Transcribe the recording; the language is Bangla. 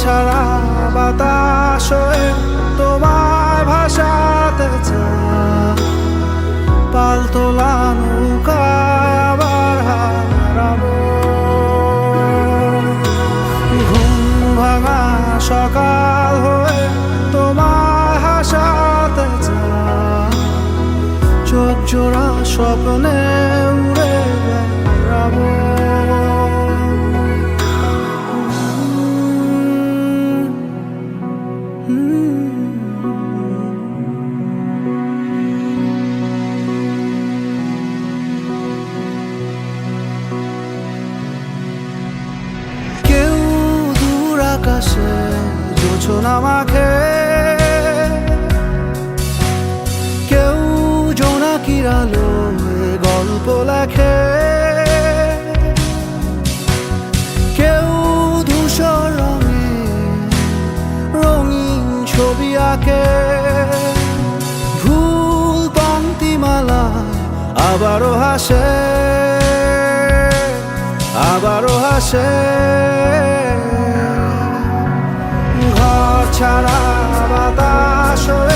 ছাড়া বাতাস হয়ে তোমায় ভাসাতে চাই, পালতোলা নৌকায় আবার হারাবো। ঘুম ভাঙা সকাল হয়ে তোমায় হাসাতে চাই, চোখ জোড়া স্বপ্নে উড়ে বেড়াবো। কেউ দূর আকাশে জোছনা মাখে, কেউ জোনাকির আলোয় গল্প লেখে, কেউ ধূসর রঙে রঙিন ছবি আঁকে। ভুল পংক্তিমালায় আবারও হাসে, আবারও হাসে। ঘর ছাড়া বাতাস হয়ে